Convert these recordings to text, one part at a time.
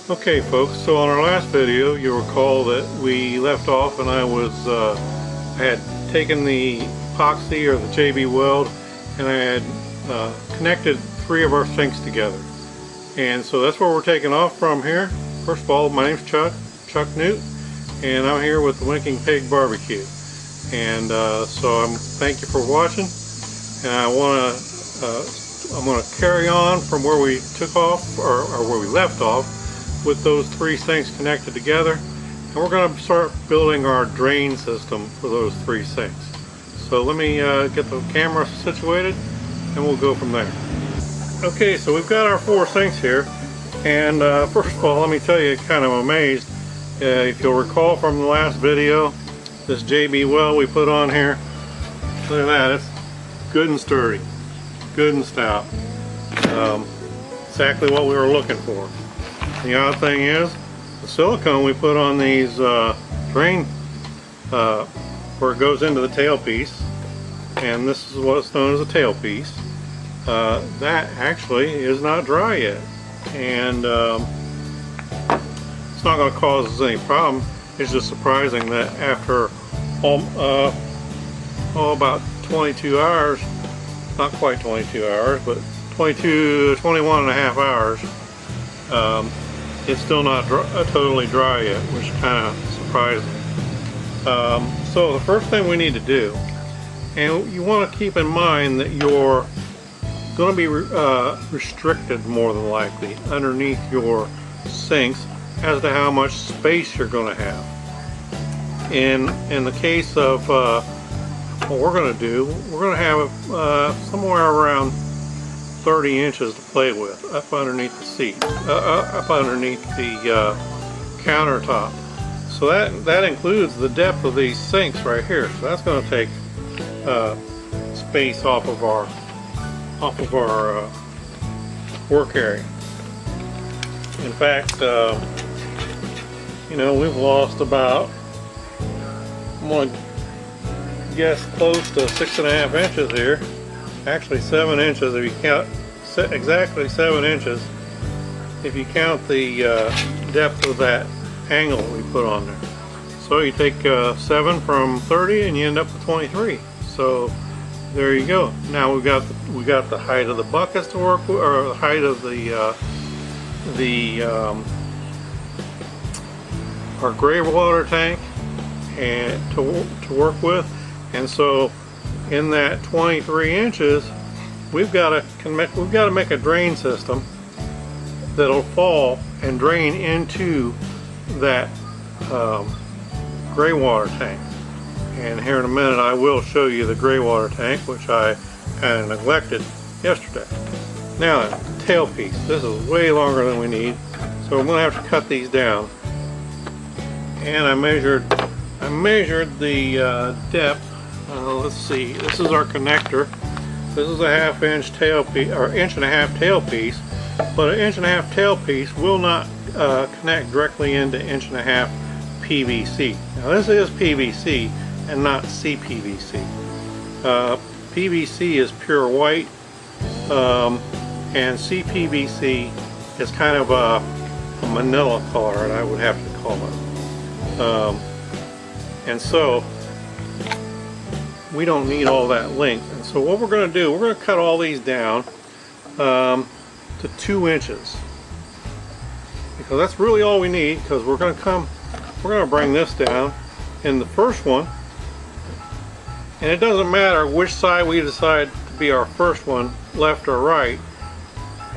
Okay folks, so on our last video you'll recall that we left off and I had taken the epoxy or the JB weld and I had connected 3 of our sinks together. And so that's where we're taking off from here. First of all, my name's Chuck Newt, and I'm here with the Winking Pig Barbecue. And so thank you for watching, and I'm going to carry on from where we took off, or where we left off, with those 3 sinks connected together, and we're going to start building our drain system for those 3 sinks. So let me get the camera situated and we'll go from there. Okay, so we've got our 4 sinks here, and first of all, let me tell you, kind of amazed. If you'll recall from the last video, this JB weld we put on here, look at that, it's good and sturdy, good and stout. Exactly what we were looking for. The odd thing is, the silicone we put on these drain, where it goes into the tailpiece, and this is what's known as a tailpiece, that actually is not dry yet, and it's not going to cause us any problem. It's just surprising that after about 22 hours, not quite 22 hours, but 21 and a half hours, it's still not totally dry yet, which is kind of surprising. So the first thing we need to do, and you want to keep in mind that you're going to be restricted more than likely underneath your sinks as to how much space you're going to have. In the case of what we're going to do, we're going to have somewhere around 30 inches to play with up underneath the seat, up underneath the countertop. So that includes the depth of these sinks right here. So that's going to take space off of our work area. In fact, you know, we've lost about, I'm going to guess, close to 6.5 inches here. Actually 7 inches if you count, exactly 7 inches if you count the depth of that angle we put on there. So you take 7 from 30 and you end up with 23. So there you go. Now we got the height of the buckets to work with, or the height of our gray water tank and to work with. And so in that 23 inches, we've got to make a drain system that'll fall and drain into that gray water tank. And here in a minute I will show you the gray water tank, which I kind of neglected yesterday. Now the tailpiece, this is way longer than we need, so I'm going to have to cut these down. And I measured the depth. Let's see, this is our connector. This is a 1/2 inch tailpiece, or 1.5 inch tailpiece, but an 1.5 inch tailpiece will not connect directly into 1.5 inch PVC. Now this is PVC and not CPVC. PVC is pure white, and CPVC is kind of a manila color, I would have to call it. And so we don't need all that length. And so what we're going to do, we're going to cut all these down to 2 inches, because that's really all we need. Because we're going to bring this down in the first one, and it doesn't matter which side we decide to be our first one, left or right,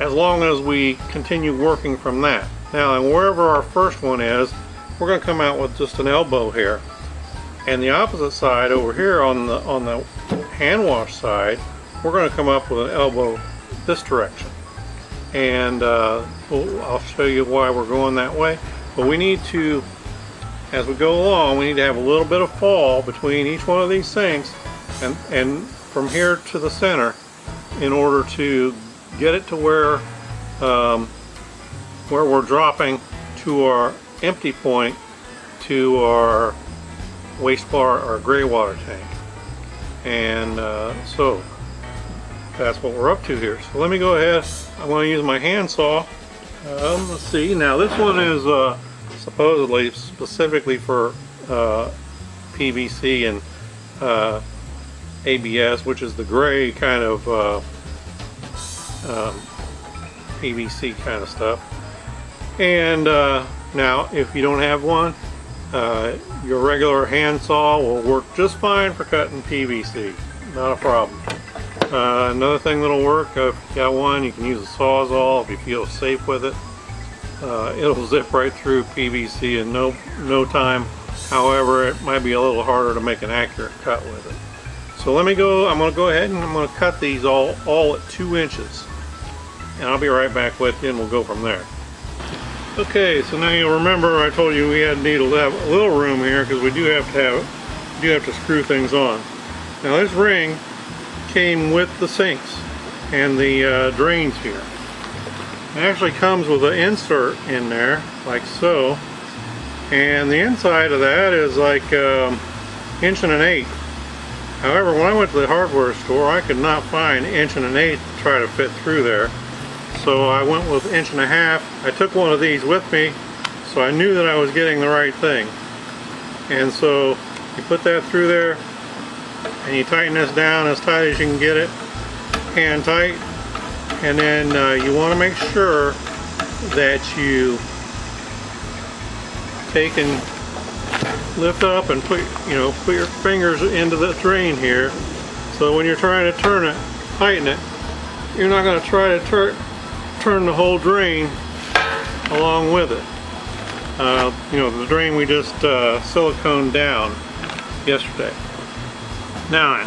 as long as we continue working from that. Now, and wherever our first one is, we're going to come out with just an elbow here. And the opposite side over here on the hand wash side, we're going to come up with an elbow this direction. And I'll show you why we're going that way. But we need to, as we go along, we need to have a little bit of fall between each one of these sinks and from here to the center, in order to get it to where we're dropping to our empty point to our wastewater or gray water tank. And so that's what we're up to here. So let me go ahead, I'm going to use my handsaw Let's see. Now this one is supposedly specifically for PVC and ABS, which is the gray kind of PVC kind of stuff. And now, if you don't have one, your regular handsaw will work just fine for cutting PVC. Not a problem. Another thing that'll work, if you got one, you can use a Sawzall if you feel safe with it. It'll zip right through PVC in no time. However, it might be a little harder to make an accurate cut with it. So let me go, I'm going to go ahead and I'm going to cut these all at 2 inches. And I'll be right back with you and we'll go from there. Okay, so now you'll remember I told you we need to have a little room here because we do have to screw things on. Now this ring came with the sinks and the drains here. It actually comes with an insert in there, like so. And the inside of that is like 1 1/8 inches. However, when I went to the hardware store, I could not find 1 1/8 inches to try to fit through there. So I went with 1.5 inches. I took one of these with me, so I knew that I was getting the right thing. And so you put that through there, and you tighten this down as tight as you can get it, hand tight. And then you want to make sure that you take and lift up and put your fingers into the drain here. So when you're trying to turn it, tighten it, you're not going to try to turn the whole drain along with it. The drain we just siliconed down yesterday. Now,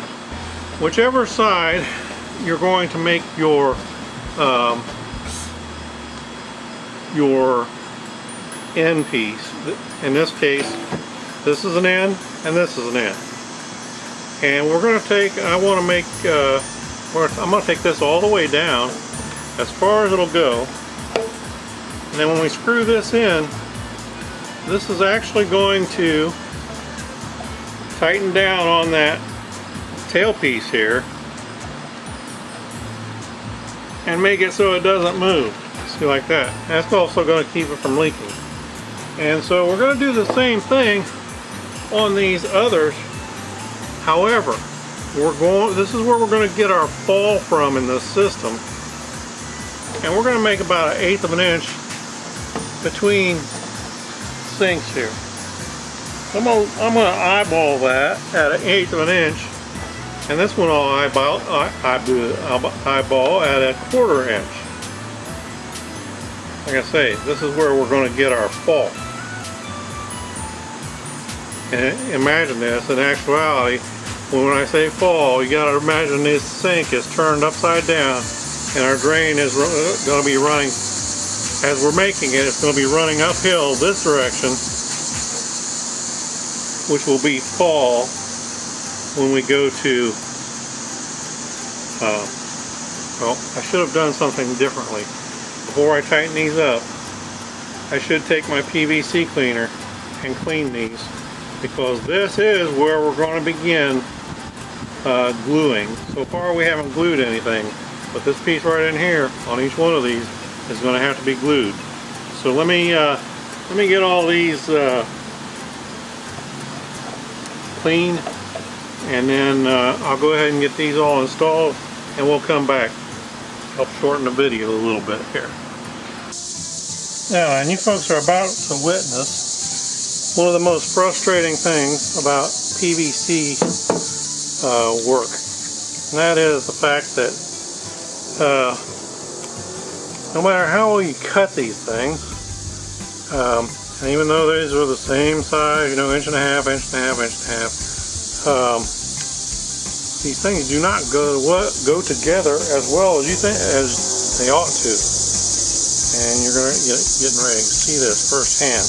whichever side you're going to make your end piece, in this case, this is an end and this is an end. And we're going to take, I'm going to take this all the way down as far as it'll go. And then when we screw this in, this is actually going to tighten down on that tailpiece here and make it so it doesn't move. See, like that. That's also going to keep it from leaking. And so we're going to do the same thing on these others. However, this is where we're going to get our fall from in this system. And we're going to make about 1/8 of an inch between sinks here. I'm going to eyeball that at 1/8 of an inch. And this one I'll eyeball at 1/4 inch. Like I say, this is where we're going to get our fall. And imagine this, in actuality, when I say fall, you got to imagine this sink is turned upside down and our drain is going to be running, as we're making it, it's going to be running uphill this direction, which will be fall when we go to, well, I should have done something differently. Before I tighten these up, I should take my PVC cleaner and clean these, because this is where we're going to begin gluing. So far we haven't glued anything, but this piece right in here on each one of these is going to have to be glued. So let me get all these clean, and then I'll go ahead and get these all installed, and we'll come back, help shorten the video a little bit here. Now, and you folks are about to witness one of the most frustrating things about PVC work, and that is the fact that no matter how well you cut these things, and even though these are the same size, 1.5 inches, 1.5 inches, 1.5 inches, these things do not go together as well as you think as they ought to. And you're going to getting ready to see this firsthand.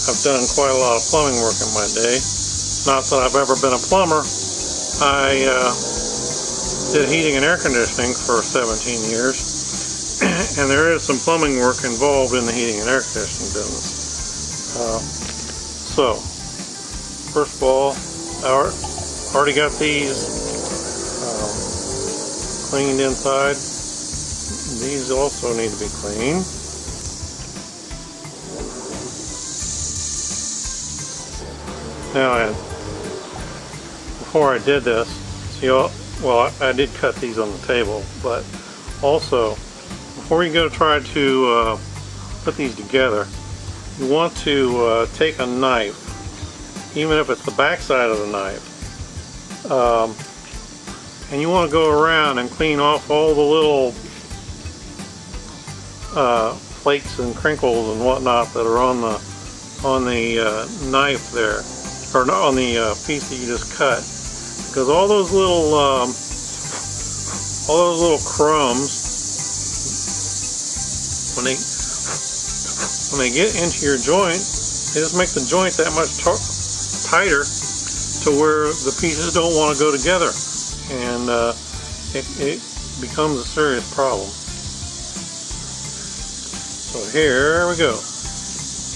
I've done quite a lot of plumbing work in my day. Not that I've ever been a plumber. I did heating and air conditioning for 17 years. And there is some plumbing work involved in the heating and air conditioning business. So, first of all, I already got these cleaned inside. these also need to be cleaned. Now then, before I did this, see, well, I did cut these on the table, but also, before you go try to put these together, you want to take a knife, even if it's the back side of the knife, and you want to go around and clean off all the little flakes and crinkles and whatnot that are on the knife there, or on the piece that you just cut, because all those little crumbs, when they get into your joint, they just make the joint that much tighter to where the pieces don't want to go together, and it becomes a serious problem. So here we go.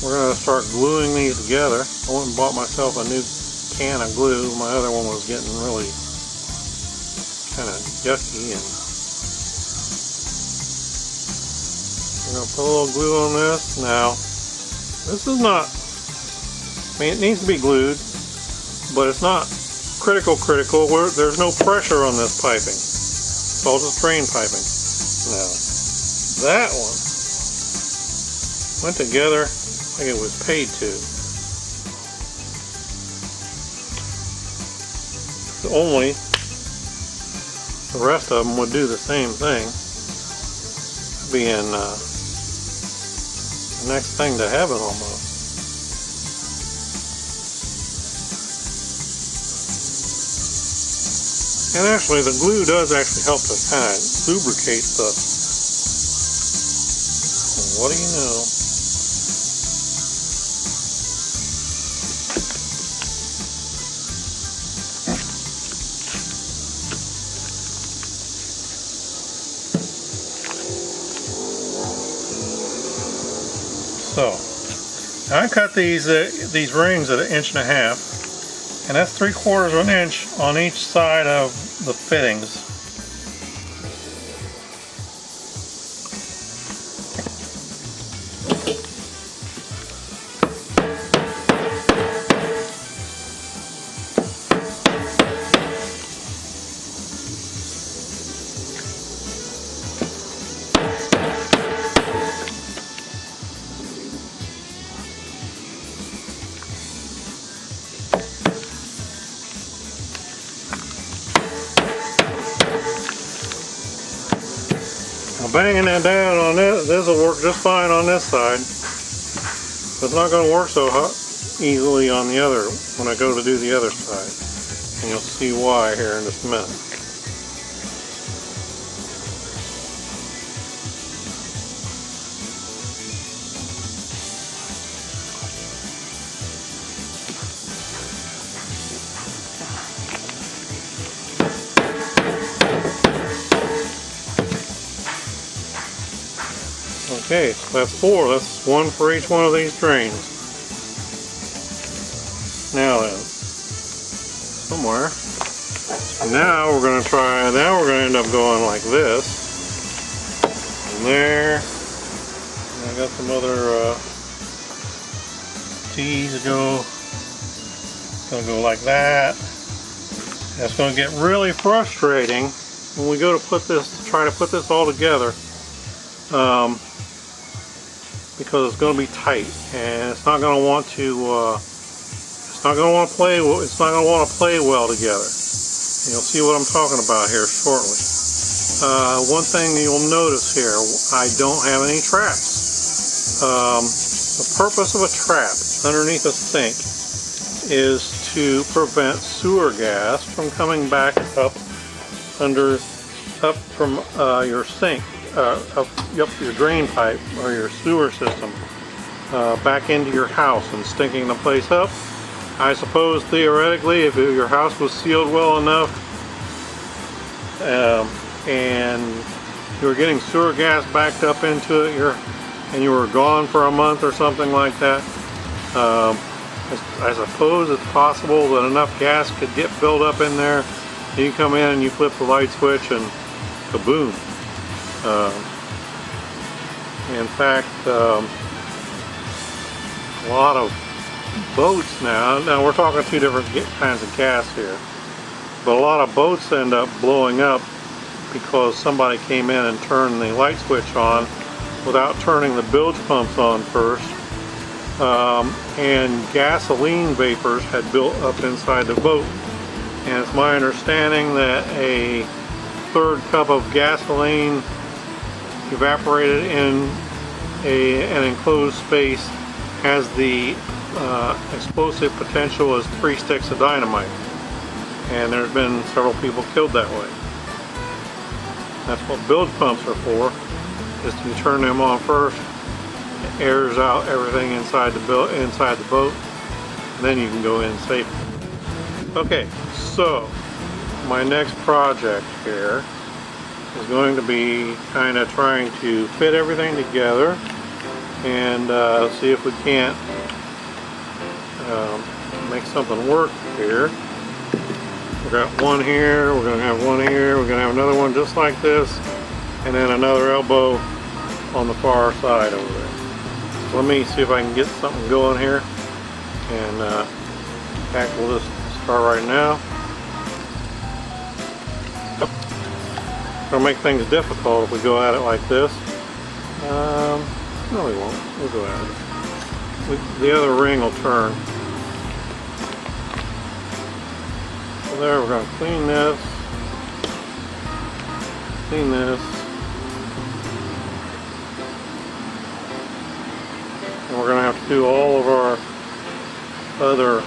We're going to start gluing these together. I went and bought myself a new can of glue. My other one was getting really kind of yucky, and we're going to put a little glue on this. Now, this is not, I mean, it needs to be glued, but it's not critical. There's no pressure on this piping. It's all just drain piping. Now, that one went together like it was paid to. Only the rest of them would do the same thing, being the next thing to heaven almost. And actually, the glue does actually help to kind of lubricate the, what do you know? So, I cut these rings at 1.5 inches, and that's 3/4 of an inch on each side of the fittings. Banging that down on this will work just fine on this side. But it's not going to work so easily on the other when I go to do the other side. And you'll see why here in just a minute. Okay, so that's 4. That's 1 for each one of these drains. Now then, somewhere. Now we're going to end up going like this. And there. And I got some other T's to go. It's going to go like that. And it's going to get really frustrating when we go to try to put this all together. Because it's going to be tight, and it's not going to want to play well together. And you'll see what I'm talking about here shortly. One thing you'll notice here, I don't have any traps. The purpose of a trap underneath a sink is to prevent sewer gas from coming back up from your sink. Up your drain pipe or your sewer system back into your house and stinking the place up. I suppose theoretically, if your house was sealed well enough and you were getting sewer gas backed up into it, and you were gone for a month or something like that, I suppose it's possible that enough gas could get built up in there. You come in and you flip the light switch and kaboom. In fact, a lot of boats now we're talking two different kinds of gas here, but a lot of boats end up blowing up because somebody came in and turned the light switch on without turning the bilge pumps on first, and gasoline vapors had built up inside the boat. And it's my understanding that a third cup of gasoline evaporated in an enclosed space has the explosive potential as 3 sticks of dynamite. And there's been several people killed that way. That's what bilge pumps are for, is to turn them on first. It airs out everything inside the boat, and then you can go in safely. Okay, so my next project here is going to be kind of trying to fit everything together and see if we can't make something work here. We've got one here, we're going to have one here, we're going to have another one just like this, and then another elbow on the far side over there. So let me see if I can get something going here, and in fact we'll just start right now. It's going to make things difficult if we go at it like this. No, we won't. We'll go at it. The other ring will turn. So there, we're going to clean this. Clean this. And we're going to have to do all of our other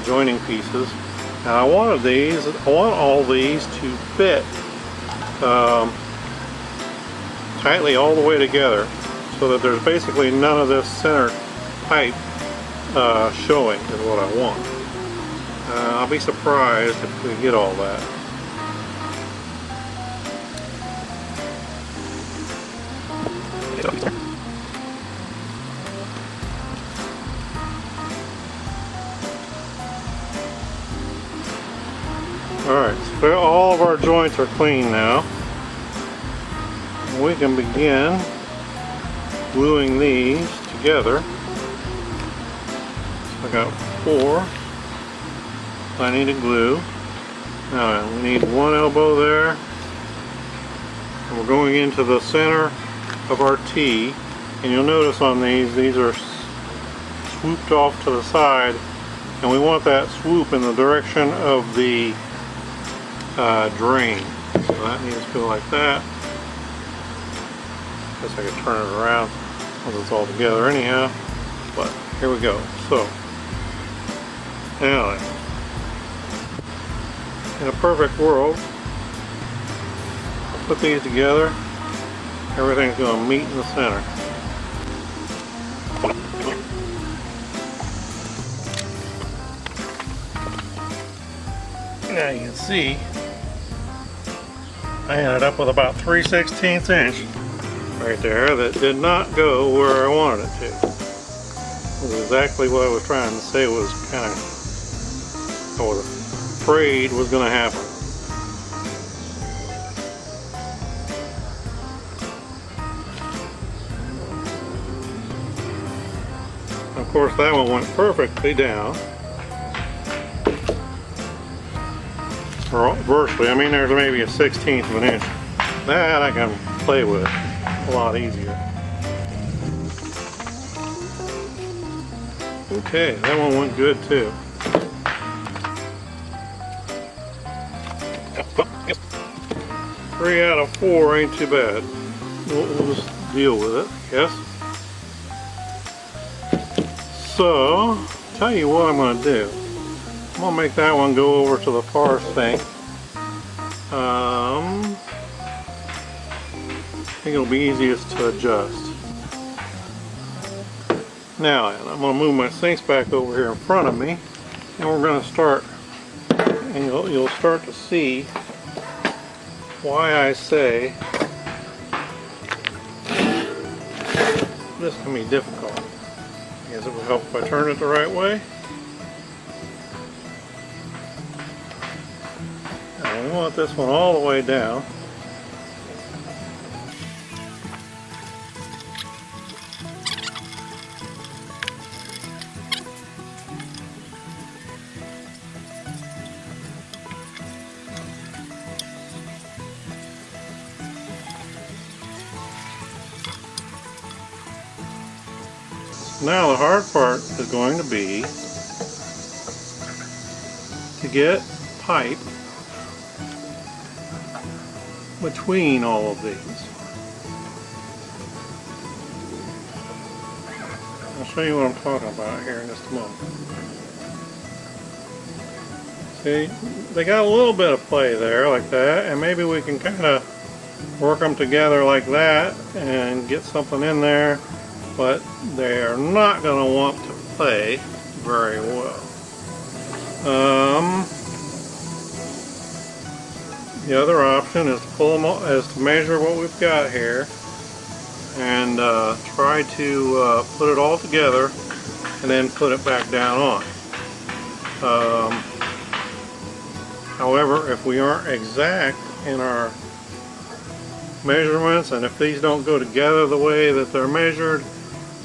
joining pieces. Now I want all these to fit tightly all the way together, so that there's basically none of this center pipe showing is what I want. I'll be surprised if we get all that. Alright, so all of our joints are clean now. We can begin gluing these together. I got 4 I need to glue. Now we need one elbow there. And we're going into the center of our T. And you'll notice on these are swooped off to the side. And we want that swoop in the direction of the drain. So that needs to go like that. Guess I could turn it around once it's all together anyhow. But here we go. So now, in a perfect world, I'll put these together. Everything's going to meet in the center. Now you can see I ended up with about 3/16 inch right there that did not go where I wanted it to. It was exactly what I was trying to say was kind of, I was afraid was going to happen. Of course that one went perfectly down. Or virtually, I mean there's maybe a 1/16 of an inch. That I can play with a lot easier. Okay, that one went good too. 3 out of 4 ain't too bad. We'll just deal with it, yes. So, tell you what I'm going to do. I'm going to make that one go over to the far sink. I think it'll be easiest to adjust. Now, I'm going to move my sinks back over here in front of me, and we're going to start, and you'll start to see why I say this can be difficult. I guess it would help if I turn it the right way. Now we want this one all the way down. Now the hard part is going to be to get pipe between all of these. I'll show you what I'm talking about here in just a moment. See, they got a little bit of play there like that, and maybe we can kind of work them together like that and get something in there, but they are not going to want to play very well. The other option is to pull them, is to measure what we've got here and try to put it all together and then put it back down on. However, if we aren't exact in our measurements, and if these don't go together the way that they're measured,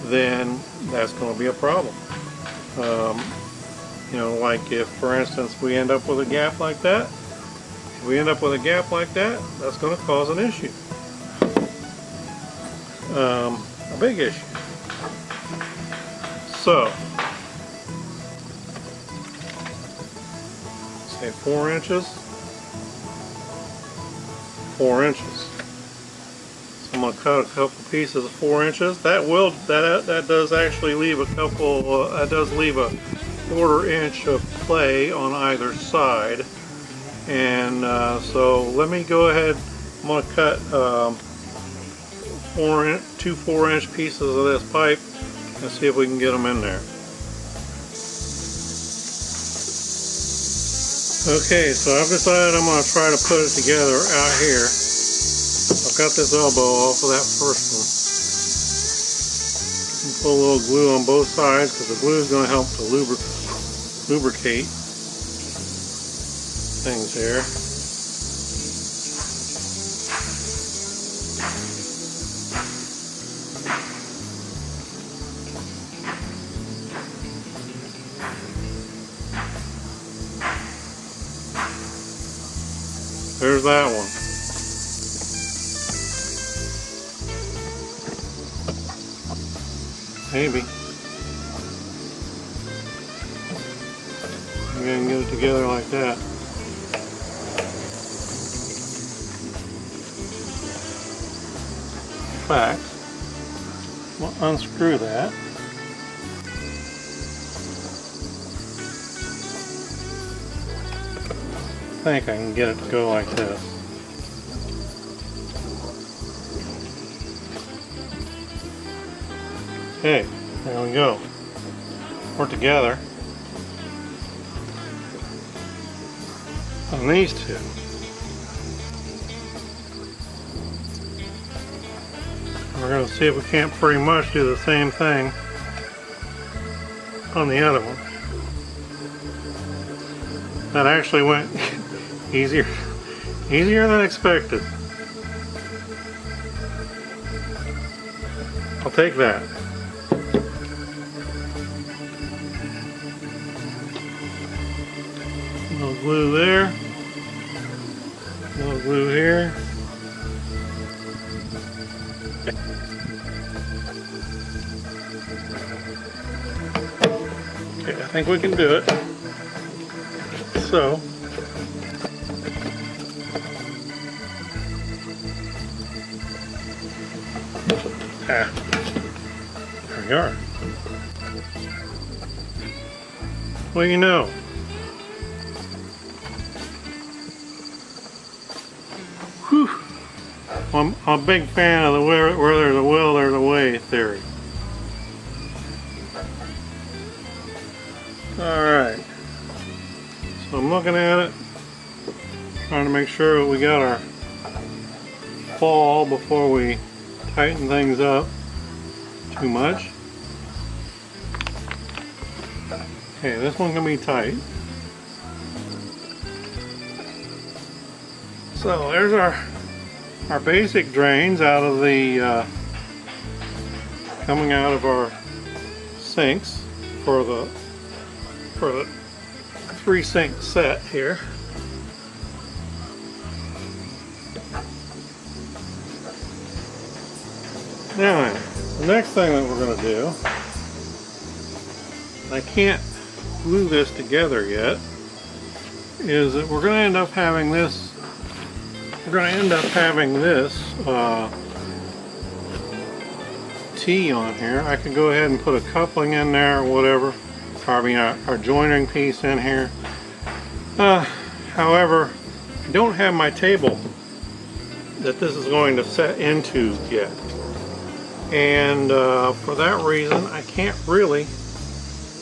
then that's going to be a problem. You know, like if, for instance, we end up with a gap like that, if we end up with a gap like that, that's going to cause an issue. A big issue. So, say 4 inches. 4 inches. So I'm going to cut a couple pieces of 4 inches. That does actually leave a couple. That does leave a 1/4 inch of play on either side. And so let me go ahead. I'm going to cut 2 4-inch pieces of this pipe and see if we can get them in there. Okay, so I've decided I'm going to try to put it together out here. I've got this elbow off of that first one. And put a little glue on both sides because the glue is going to help to lubricate things here. There's that one. Maybe. I'm going to get it together like that. In fact, we'll unscrew that. I think I can get it to go like this. Okay, there we go. We're together on these two. We're going to see if we can't pretty much do the same thing on the other one. That actually went easier than expected. I'll take that. A little glue there. A little glue here. Okay, I think we can do it. So, there we are. Well, you know, whew, I'm a big fan of the where there's a will, there's a way theory. Alright, so I'm looking at it, trying to make sure we got our fall before we tighten things up too much. Okay, this one can be tight. So there's our basic drains out of the coming out of our sinks for the 3-sink set here. Now, the next thing that we're going to do I can't glue this together yet, is that we're going to end up having this. We're going to end up having this T on here. I could go ahead and put a coupling in there or whatever. I mean, our joining piece in here. However, I don't have my table that this is going to set into yet. And for that reason, I can't really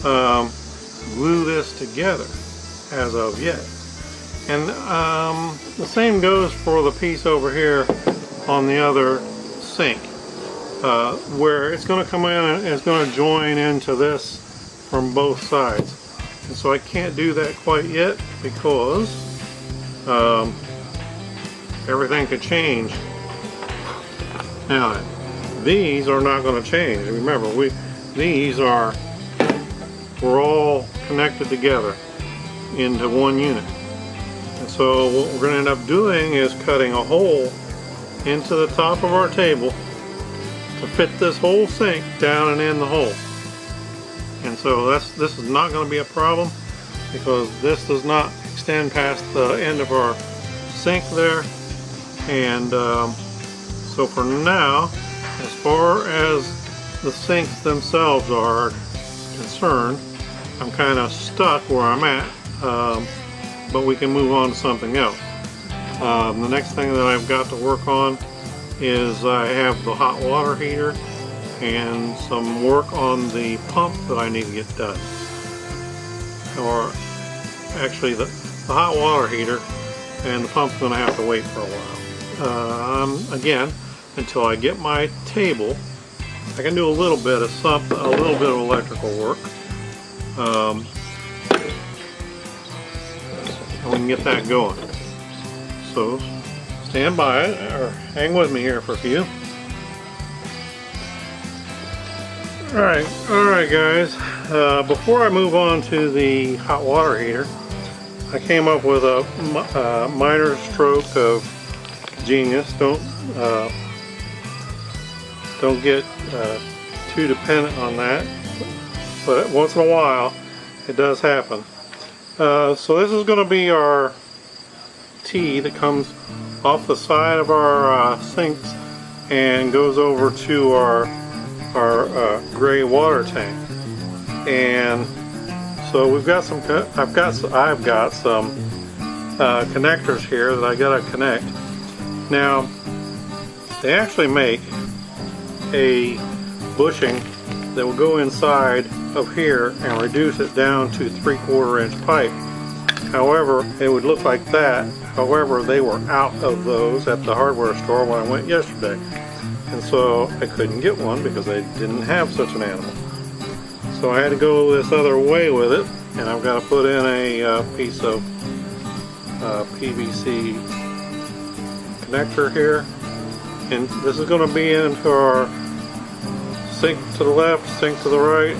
glue this together as of yet. And the same goes for the piece over here on the other sink, where it's going to come in and it's going to join into this from both sides. And so I can't do that quite yet because everything could change. Now, these are not going to change. Remember, we're all connected together into one unit. And so what we're going to end up doing is cutting a hole into the top of our table to fit this whole sink down and in the hole. And so this is not going to be a problem because this does not extend past the end of our sink there. And so for now, as far as the sinks themselves are concerned, I'm kind of stuck where I'm at, but we can move on to something else. The next thing that I've got to work on is I have the hot water heater and some work on the pump that I need to get done. Or actually the hot water heater and the pump's going to have to wait for a while. Again, until I get my table, I can do a little bit of electrical work. And we can get that going. So stand by or hang with me here for a few. Alright guys, before I move on to the hot water heater, I came up with a minor stroke of genius. Don't get too dependent on that, but once in a while it does happen. So this is going to be our T that comes off the side of our sinks and goes over to our gray water tank. And so we've got some. I've got some connectors here that I gotta connect. Now they actually make a bushing that will go inside of here and reduce it down to 3/4 inch pipe. However, it would look like that. However, they were out of those at the hardware store when I went yesterday. And so I couldn't get one because they didn't have such an animal. So I had to go this other way with it, and I've got to put in a piece of PVC connector here. And this is going to be into our sink to the left, sink to the right.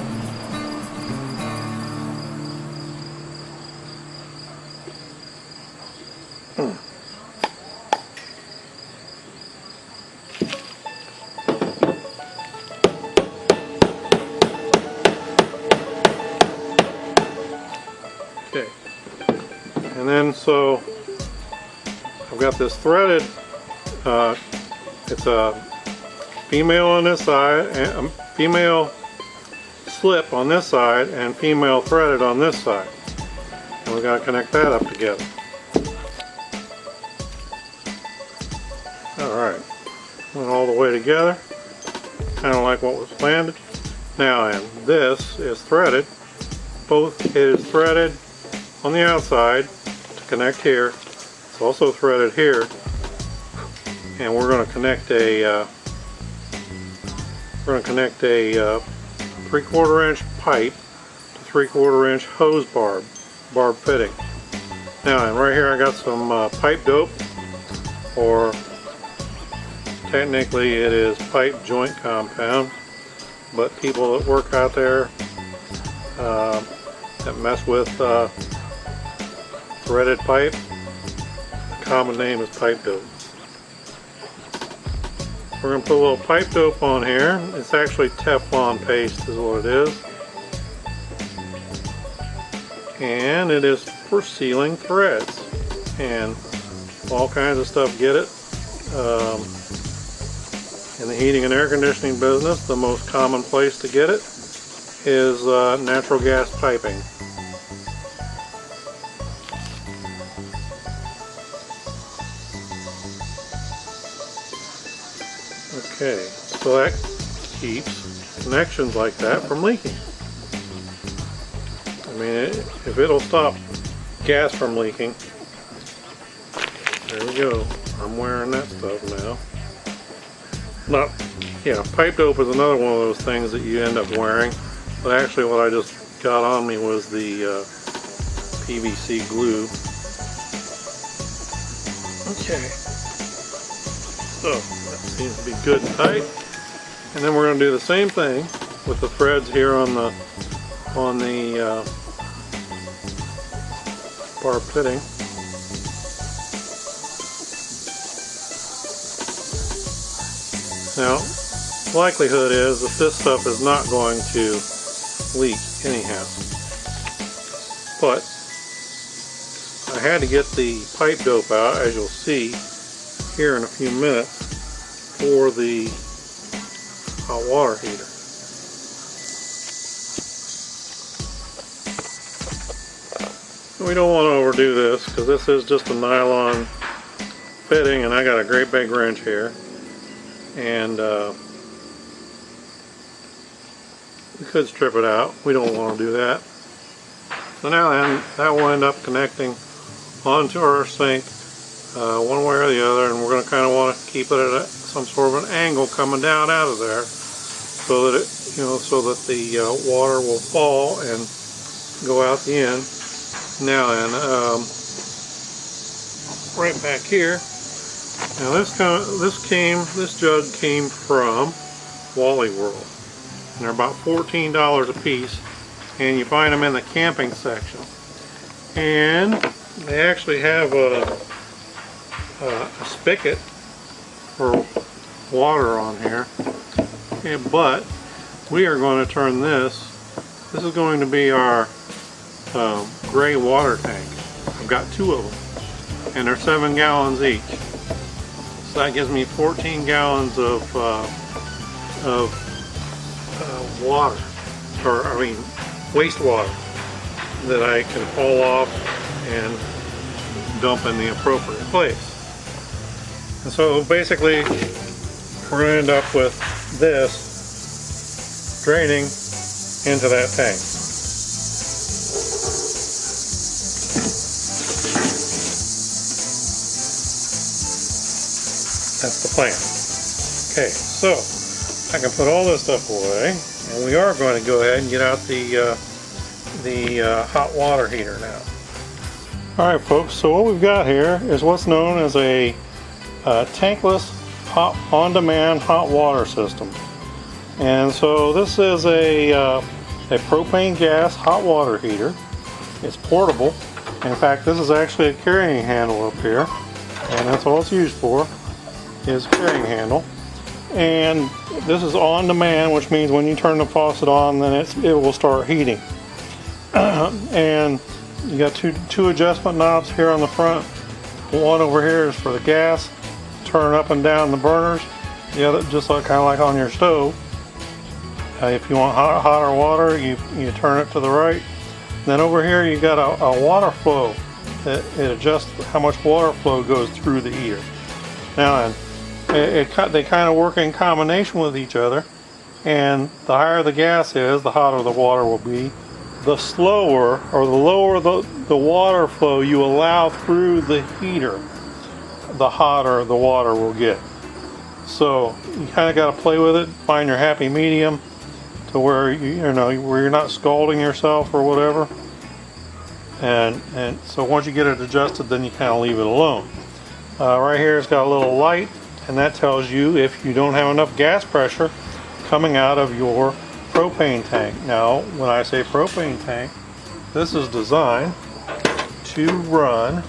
Okay, and then so I've got this threaded, it's a female on this side, and a female slip on this side, and female threaded on this side. And we've got to connect that up together. Alright, went all the way together, kind of like what was planned. Now, and this is threaded. It is threaded on the outside to connect here. It's also threaded here, and we're going to connect a 3/4 inch pipe to 3/4 inch hose barb fitting. Now, and right here I got some pipe dope, or technically it is pipe joint compound, but people that work out there that mess with threaded pipe, the common name is pipe dope. We're going to put a little pipe dope on here. It's actually Teflon paste is what it is. and it is for sealing threads and all kinds of stuff. Get it? In the heating and air conditioning business, the most common place to get it is natural gas piping. Okay, so that keeps connections like that from leaking. I mean, if it'll stop gas from leaking, there we go. I'm wearing that stuff now. Pipe dope is another one of those things that you end up wearing, but actually what I just got on me was the PVC glue. Okay, so that seems to be good and tight, and then we're going to do the same thing with the threads here on the bar fitting. Now, likelihood is that this stuff is not going to leak anyhow. But I had to get the pipe dope out, as you'll see here in a few minutes, for the hot water heater. We don't want to overdo this because this is just a nylon fitting, and I got a great big wrench here. And we could strip it out. We don't want to do that. So now then, that will end up connecting onto our sink one way or the other, and we're going to kind of want to keep it at some sort of an angle coming down out of there, so that so that the water will fall and go out the end. Now then, right back here. Now this jug came from Wally World, and they're about $14 a piece, and you find them in the camping section. And they actually have a spigot for water on here. Okay, but we are going to turn this. This is going to be our gray water tank. I've got 2 of them, and they're 7 gallons each. So that gives me 14 gallons of water, or I mean wastewater, that I can haul off and dump in the appropriate place. And so basically we're going to end up with this draining into that tank. That's the plan. Okay, so I can put all this stuff away, and we are going to go ahead and get out the hot water heater now. Alright folks, so what we've got here is what's known as a tankless on-demand hot water system. And so this is a propane gas hot water heater. It's portable. In fact, this is actually a carrying handle up here, and that's all it's used for, is a carrying handle. And this is on demand, which means when you turn the faucet on, then it will start heating. And you got two adjustment knobs here on the front. One over here is for the gas, turn up and down the burners. The other, just like kind of like on your stove. If you want hotter water, you turn it to the right. Then over here you got a water flow. It adjusts how much water flow goes through the heater. Now, they kind of work in combination with each other, and the higher the gas is, the hotter the water will be. The slower or the lower the water flow you allow through the heater, the hotter the water will get. So you kind of got to play with it, find your happy medium to where where you're not scalding yourself or whatever. And so once you get it adjusted, then you kind of leave it alone. Right here it's got a little light, and that tells you if you don't have enough gas pressure coming out of your propane tank. Now, when I say propane tank, this is designed to run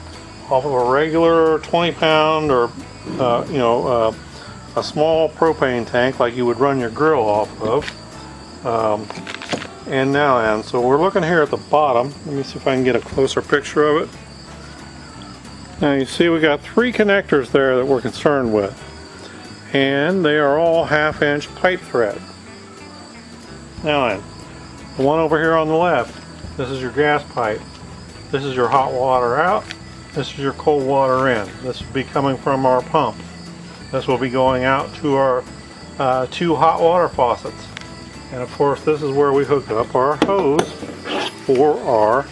off of a regular 20-pound or a small propane tank like you would run your grill off of. And now then, so we're looking here at the bottom. Let me see if I can get a closer picture of it. Now you see we got 3 connectors there that we're concerned with. And they are all 1/2-inch pipe thread. Now then, the one over here on the left, this is your gas pipe. This is your hot water out. This is your cold water in. This will be coming from our pump. This will be going out to our 2 hot water faucets. And of course this is where we hook up our hose for our,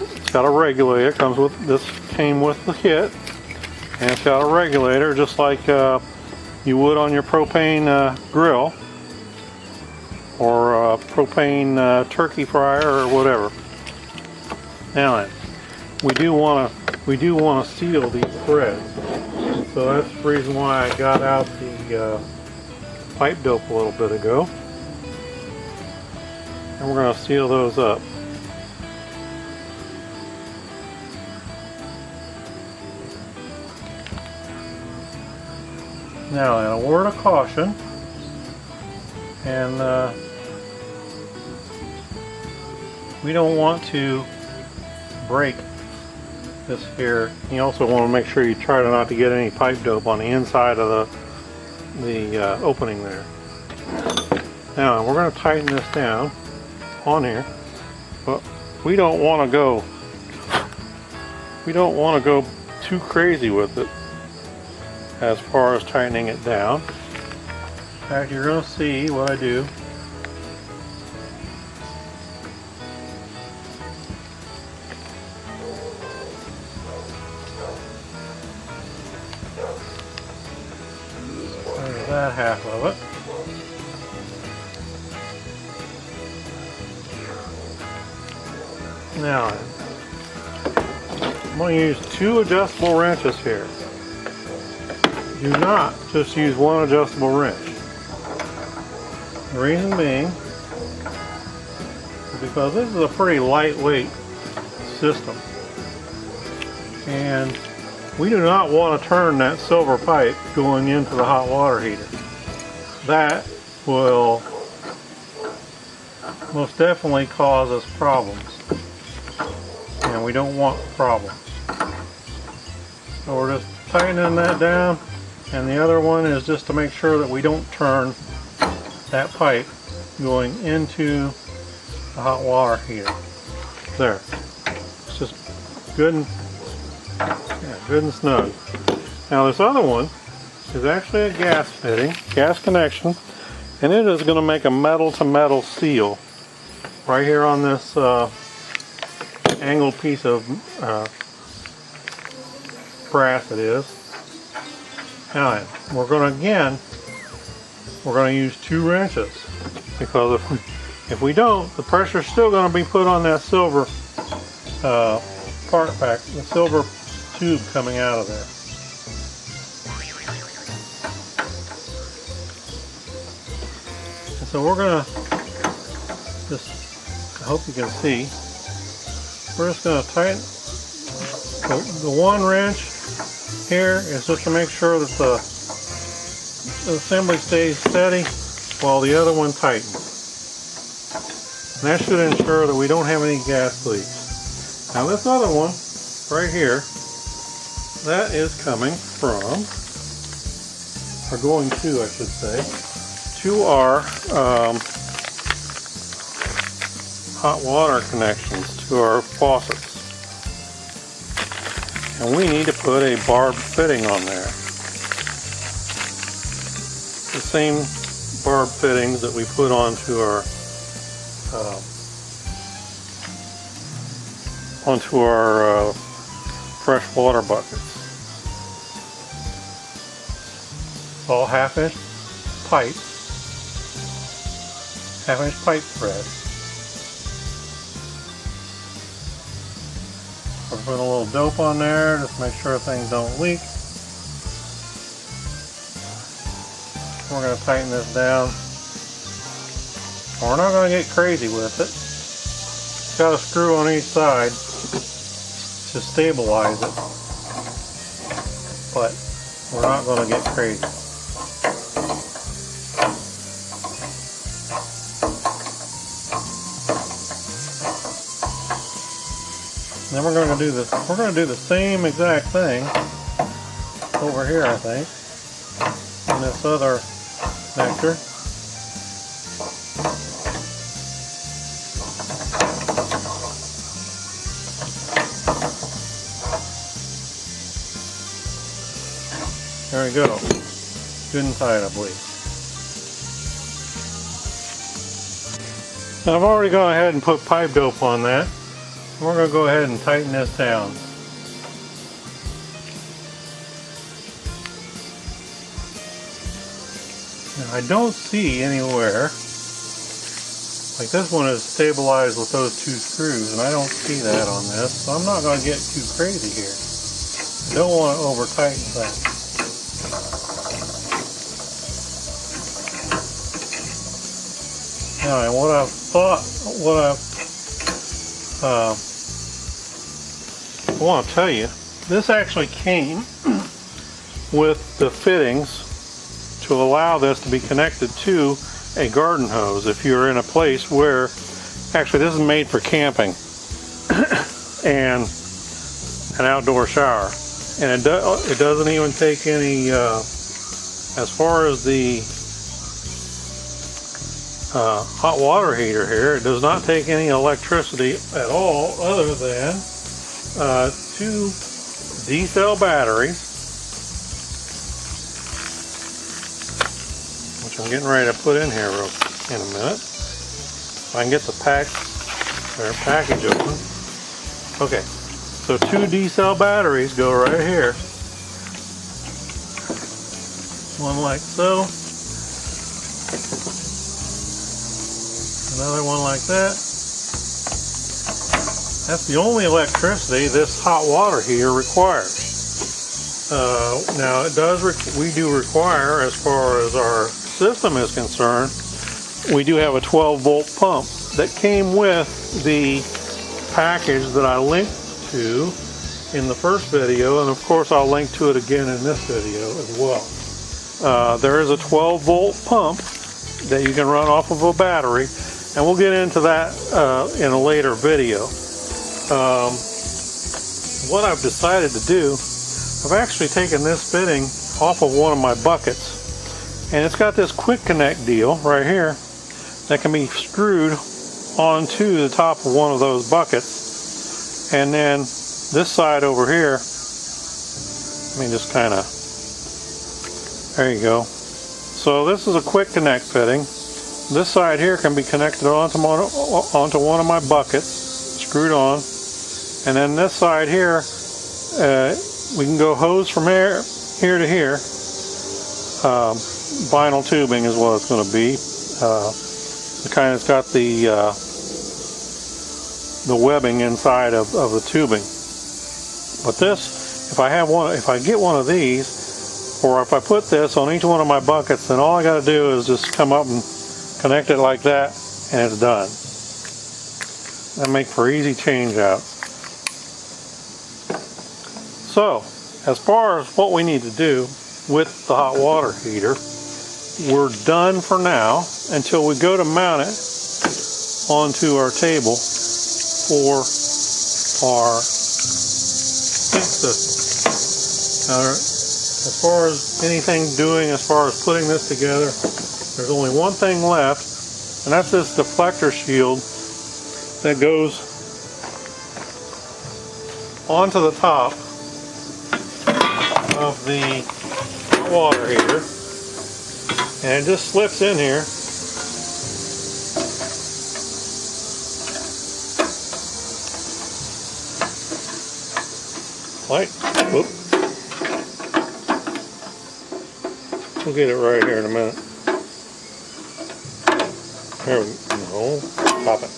it's got a regulator, comes with, this came with the kit, and it's got a regulator just like you would on your propane grill or propane turkey fryer or whatever. Now then, we do want to seal these threads, so that's the reason why I got out the pipe dope a little bit ago. And we're going to seal those up. Now, and a word of caution, and we don't want to break this here. You also want to make sure you try not to get any pipe dope on the inside of the opening there. Now, we're going to tighten this down on here, but we don't want to go too crazy with it as far as tightening it down. In fact, you're going to see what I do. There's that half of it. Now, I'm going to use 2 adjustable wrenches here. Do not just use 1 adjustable wrench. The reason being is because this is a pretty lightweight system. And we do not want to turn that silver pipe going into the hot water heater. That will most definitely cause us problems. And we don't want problems. So we're just tightening that down, and the other one is just to make sure that we don't turn that pipe going into the hot water heater. There. It's just good and, good and snug. Now this other one is actually a gas fitting, gas connection, and it is going to make a metal to metal seal right here on this angled piece of brass it is. Now we're going to use 2 wrenches, because if we don't, the pressure is still going to be put on that silver part back, the silver tube coming out of there. And so we're going to just, I hope you can see, we're just going to tighten the 1 wrench here is just to make sure that the assembly stays steady while the other one tightens. And that should ensure that we don't have any gas leaks. Now this other one right here, that is coming from, or going to, I should say, to our hot water connections to our faucets. And we need to put a barbed fitting on there. The same barbed fittings that we put onto our fresh water buckets. All 1/2-inch pipe, 1/2-inch pipe thread. We're putting a little dope on there just to make sure things don't leak. We're going to tighten this down. We're not going to get crazy with it. It's got a screw on each side to stabilize it, but we're not going to get crazy. Then we're going to do this. We're going to do the same exact thing over here, I think, in this other connector. There we go. Good and tight, I believe. Now I've already gone ahead and put pipe dope on that. We're going to go ahead and tighten this down. Now I don't see anywhere, like this one is stabilized with those 2 screws, and I don't see that on this, so I'm not going to get too crazy here. I don't want to over tighten that. Now, and what I want to tell you, this actually came with the fittings to allow this to be connected to a garden hose if you're in a place where, actually this is made for camping and an outdoor shower, and it doesn't even take any, as far as the hot water heater here, it does not take any electricity at all other than 2 D-cell batteries, which I'm getting ready to put in here in a minute. If I can get the package open. Okay, so 2 D-cell batteries go right here. One like so. Another one like that. That's the only electricity this hot water heater requires. Now it does. We do require, as far as our system is concerned, we do have a 12-volt pump that came with the package that I linked to in the first video, and of course I'll link to it again in this video as well. There is a 12-volt pump that you can run off of a battery. And we'll get into that in a later video. What I've decided to do, I've actually taken this fitting off of one of my buckets, and it's got this quick connect deal right here that can be screwed onto the top of one of those buckets, and then this side over here, let me just kind of, there you go. So this is a quick connect fitting. This side here can be connected onto one of my buckets, screwed on, and then this side here, we can go hose from here to here. Vinyl tubing is what it's going to be. The kind that's got the webbing inside of the tubing. But this, if I get one of these, or if I put this on each one of my buckets, then all I got to do is just come up and connect it like that, and it's done. That makes for easy change out. So, as far as what we need to do with the hot water heater, we're done for now until we go to mount it onto our table for our sink system. Now, as far as anything doing, as far as putting this together, there's only one thing left, and that's this deflector shield that goes onto the top of the water heater, and it just slips in here. Like, whoop. We'll get it right here in a minute. There we go. Pop it.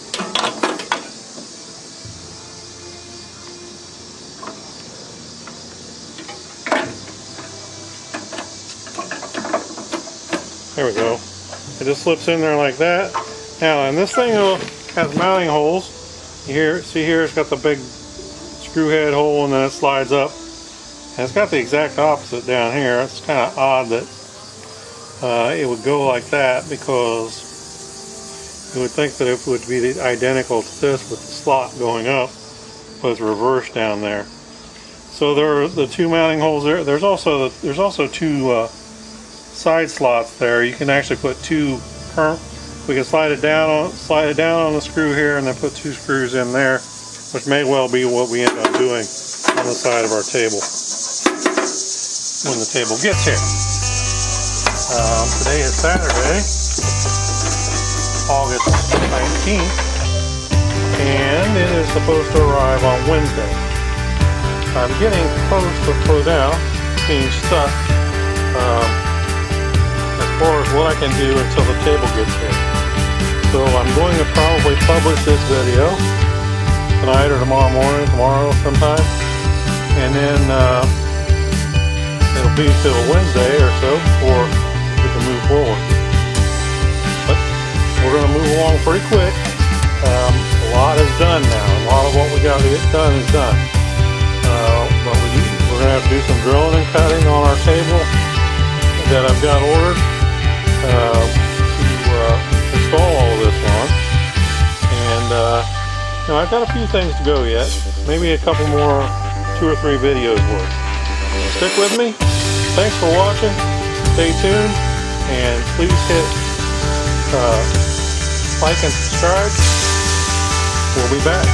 There we go. It just slips in there like that. Now, and this thing has mounting holes. See here, it's got the big screw head hole, and then it slides up. And it's got the exact opposite down here. It's kind of odd that it would go like that, because you would think that it would be identical to this with the slot going up. but it's reversed down there. So there are the two mounting holes there. There's also two side slots there. You can actually put two. We can slide it down on the screw here, and then put two screws in there, which may well be what we end up doing on the side of our table when the table gets here. Today is Saturday, August 19th, and it is supposed to arrive on Wednesday. I'm getting close to Hoedown being stuck as far as what I can do until the table gets here. So I'm going to probably publish this video tonight or tomorrow sometime, and then it'll be till Wednesday or so before we can move forward. But we're going to move along pretty quick. A lot is done now. A lot of what we got to get done is done. But we're going to have to do some drilling and cutting on our table that I've got ordered to install all of this on. And I've got a few things to go yet. Maybe a couple more, 2 or 3 videos worth. Stick with me. Thanks for watching. Stay tuned, and please hit like and subscribe. We'll be back.